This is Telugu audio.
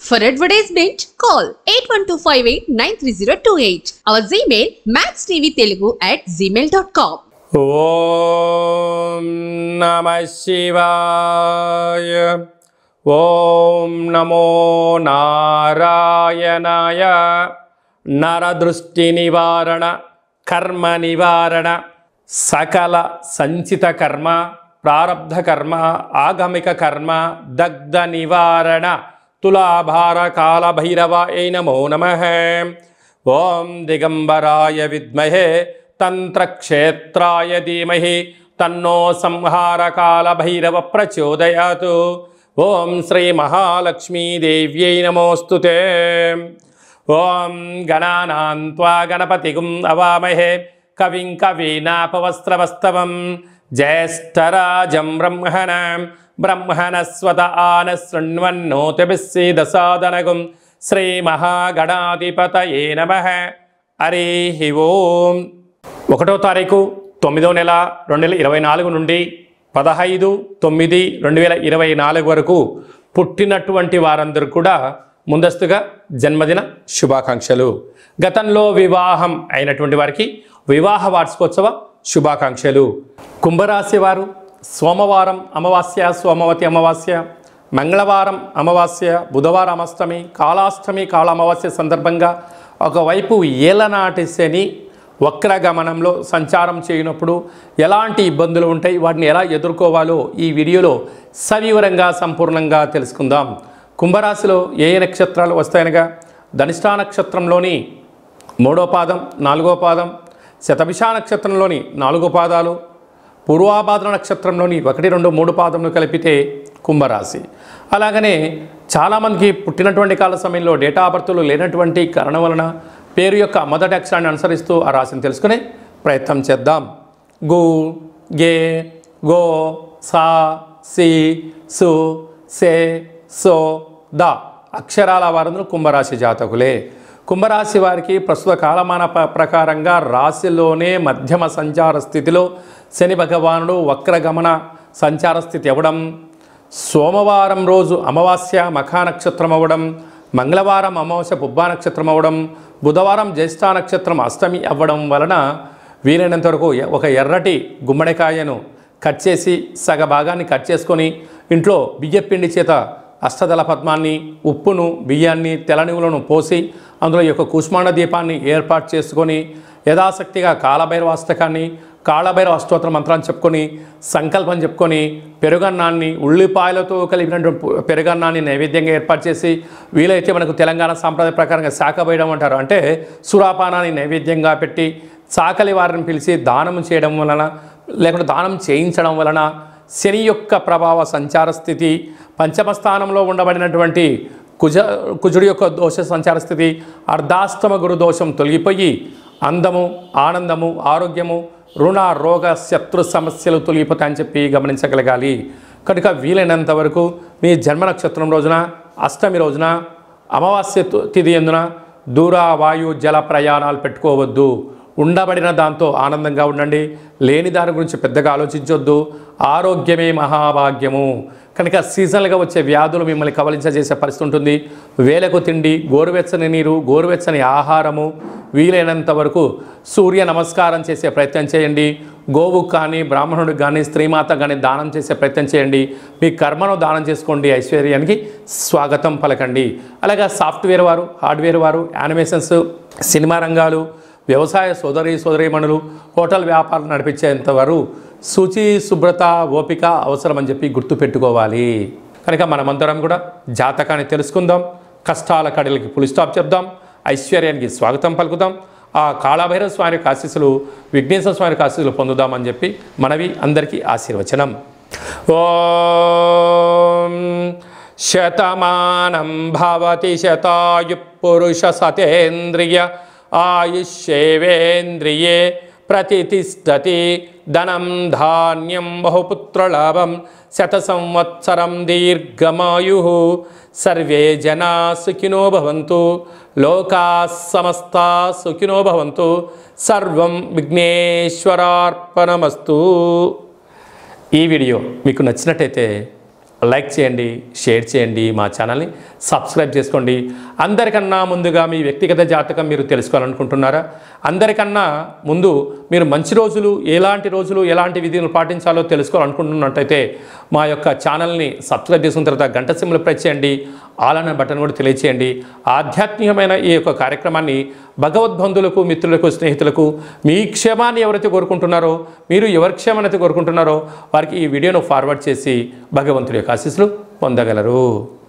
For advertisement, call 8125893028. Our Gmail maxtvtelugu@gmail.com. ఓం నమః శివాయ. ఓం నమో నారాయణాయ. నరదృష్టి నివారణ, కర్మ నివారణ, సకల సంచిత కర్మ, ప్రారబ్ధ కర్మ, ఆగమిక కర్మ, దగ్ధ నివారణ, తులాభార కాల భైరవాయ నమో నమః. ఓం దిగంబరాయ విద్మహే తంత్రక్షేత్రాయ ధీమహి తన్నో సంహార కాల భైరవ ప్రచోదయాతు. ఓం శ్రీ మహాలక్ష్మీదేవ్యై నమోస్తుతే. ఓం గణానాం త్వా గణపతిగుం అవామహే కవిం కవీనాపవస్త్రవస్తవం జ్యేష్ఠరాజం బ్రహ్మణస్వత ఆనశృణ్వన్నోతిభిస్సీదసాదనగుం శ్రీ మహాగణాధిపతయే నమః. హరి ఓం. 1వ తారీఖు 9వ నెల 2024 నుండి 15/9/2024 వరకు పుట్టినటువంటి వారందరూ కూడా ముందస్తుగా జన్మదిన శుభాకాంక్షలు. గతంలో వివాహం అయినటువంటి వారికి వివాహ వార్షికోత్సవ శుభాకాంక్షలు. కుంభరాశి వారు సోమవారం అమావాస్య, సోమవతి అమావాస్య, మంగళవారం అమావాస్య, బుధవారం అష్టమి, కాళాష్టమి, కాళ అమావాస్య సందర్భంగా ఒకవైపు ఏలనాటి శని వక్రగమనంలో సంచారం చేయనప్పుడు ఎలాంటి ఇబ్బందులు ఉంటాయి, వాటిని ఎలా ఎదుర్కోవాలో ఈ వీడియోలో సవివరంగా సంపూర్ణంగా తెలుసుకుందాం. కుంభరాశిలో ఏ నక్షత్రాలు వస్తాయనగా ధనిష్టా నక్షత్రంలోని 3వ పాదం, 4వ పాదం, శతభిష నక్షత్రంలోని 4 పాదాలు, పూర్వాభాద్ర నక్షత్రంలోని 1, 2, 3 పాదములు కలిపితే కుంభరాశి. అలాగనే చాలామందికి పుట్టినటువంటి కాల సమయంలో డేటా ఆఫ్ బర్త్లు లేనటువంటి కారణం వలన పేరు యొక్క మొదటి అక్షరాన్ని అనుసరిస్తూ ఆ రాశిని తెలుసుకునే ప్రయత్నం చేద్దాం. గు, గే, గో, సా, సి, సు, సే, సో, ద అక్షరాల వారందరూ కుంభరాశి జాతకులే. కుంభరాశి వారికి ప్రస్తుత కాలమాన ప్రకారంగా రాశిలోనే మధ్యమ సంచార స్థితిలో శని భగవానుడు వక్రగమన సంచార స్థితి అవ్వడం, సోమవారం రోజు అమావాస్య మఖా నక్షత్రం అవ్వడం, మంగళవారం అమావాస్య పుబ్బా నక్షత్రం అవ్వడం, బుధవారం జ్యేష్ఠ నక్షత్రం అష్టమి అవ్వడం వలన వీలైనంత వరకు ఒక ఎర్రటి గుమ్మడికాయను కట్ చేసి సగ భాగాన్ని కట్ చేసుకొని ఇంట్లో బియ్యపిండి చేత అష్టదళ పద్మాన్ని, ఉప్పును, బియ్యాన్ని, తెల్లనివులను పోసి అందులో ఈ యొక్క కూష్మాండ దీపాన్ని ఏర్పాటు చేసుకొని యథాశక్తిగా కాలభైరవ అష్టకాన్ని, కాళభైరవ అష్టోత్తర మంత్రాన్ని చెప్పుకొని సంకల్పం చెప్పుకొని పెరుగన్నాన్ని, ఉల్లిపాయలతో కలిపినటువంటి పెరుగన్నాన్ని నైవేద్యంగా ఏర్పాటు చేసి వీలైతే మనకు తెలంగాణ సాంప్రదాయ ప్రకారంగా శాఖబేయడం అంటారు, అంటే సురాపానాన్ని నైవేద్యంగా పెట్టి చాకలి వారిని పిలిచి దానం చేయడం వలన లేకుంటే దానం చేయించడం వలన శని యొక్క ప్రభావ సంచార స్థితి, పంచమ స్థానంలో ఉండబడినటువంటి కుజుడి యొక్క దోష సంచార స్థితి, అర్ధాష్టమ గురు దోషం తొలగిపోయి అందము, ఆనందము, ఆరోగ్యము, రుణ, రోగ, శత్రు సమస్యలు తొలగిపోతాయని చెప్పి గమనించగలగాలి. కనుక వీలైనంత వరకు మీ జన్మ నక్షత్రం రోజున, అష్టమి రోజున, అమావాస్య తిథి ఎందున దూర వాయు జల ప్రయాణాలు పెట్టుకోవద్దు. ఉండబడిన దాంతో ఆనందంగా ఉండండి. లేని దాని గురించి పెద్దగా ఆలోచించొద్దు. ఆరోగ్యమే మహాభాగ్యము. కనుక సీజనల్గా వచ్చే వ్యాధులు మిమ్మల్ని కవలించజేసే పరిస్థితి ఉంటుంది. వేలకు తిండి, గోరువెచ్చని నీరు, గోరువెచ్చని ఆహారము, వీలైనంత వరకు సూర్య నమస్కారం చేసే ప్రయత్నం చేయండి. గోవుకు కానీ, బ్రాహ్మణుడికి కానీ, స్త్రీమాత కానీ దానం చేసే ప్రయత్నం చేయండి. మీ కర్మను దానం చేసుకోండి. ఐశ్వర్యానికి స్వాగతం పలకండి. అలాగే సాఫ్ట్వేర్ వారు, హార్డ్వేర్ వారు, యానిమేషన్స్, సినిమా రంగాలు, వ్యవసాయ సోదరీమణులు, హోటల్ వ్యాపారం నడిపించేంతవరకు శుచి, శుభ్రత, ఓపిక అవసరమని చెప్పి గుర్తుపెట్టుకోవాలి. కనుక మనమందరం కూడా జాతకాన్ని తెలుసుకుందాం. కష్టాల కడలకి ఫుల్ స్టాప్ చెప్దాం. ఐశ్వర్యానికి స్వాగతం పలుకుదాం. ఆ కాళభైరవ స్వామి యొక్క ఆశీస్సులు, విఘ్నేశ్వర స్వామి యొక్క ఆశీస్సులు పొందుదామని చెప్పి మనవి. అందరికీ ఆశీర్వచనం. ఓం శతమానం భవతి శతాయు పురుష సతేంద్రియ ఆయుష్యేవేంద్రియే ప్రతిష్టతి ధనం ధాన్యం బహుపుత్రలాభం శత సంవత్సరం దీర్ఘమాయు. సర్వే జనా సుఖినో భవంతు. లోకా సమస్తా సుఖినో భవంతు. సర్వం విఘ్నేశ్వరార్పణమస్తు. ఈ వీడియో మీకు నచ్చినట్టయితే లైక్ చేయండి, షేర్ చేయండి, మా ఛానల్ని సబ్స్క్రైబ్ చేసుకోండి. అందరికన్నా ముందుగా మీ వ్యక్తిగత జాతకం మీరు తెలుసుకోవాలనుకుంటున్నారా? అందరికన్నా ముందు మీరు మంచి రోజులు, ఎలాంటి విధులు పాటించాలో తెలుసుకోవాలనుకుంటున్నట్టయితే మా యొక్క ఛానల్ని సబ్స్క్రైబ్ చేసుకున్న తర్వాత గంట సింబల్ ప్రెస్ చేయండి, ఆల్ అనే బటన్ కూడా తెలియచేయండి. ఆధ్యాత్మికమైన ఈ యొక్క కార్యక్రమాన్ని భగవద్బంధువులకు, మిత్రులకు, స్నేహితులకు మీ క్షేమాన్ని ఎవరైతే కోరుకుంటున్నారో, మీరు ఎవరి క్షేమాన్ని అయితే కోరుకుంటున్నారో వారికి ఈ వీడియోను ఫార్వర్డ్ చేసి భగవంతుడి యొక్క ఆశీస్సులు పొందగలరు.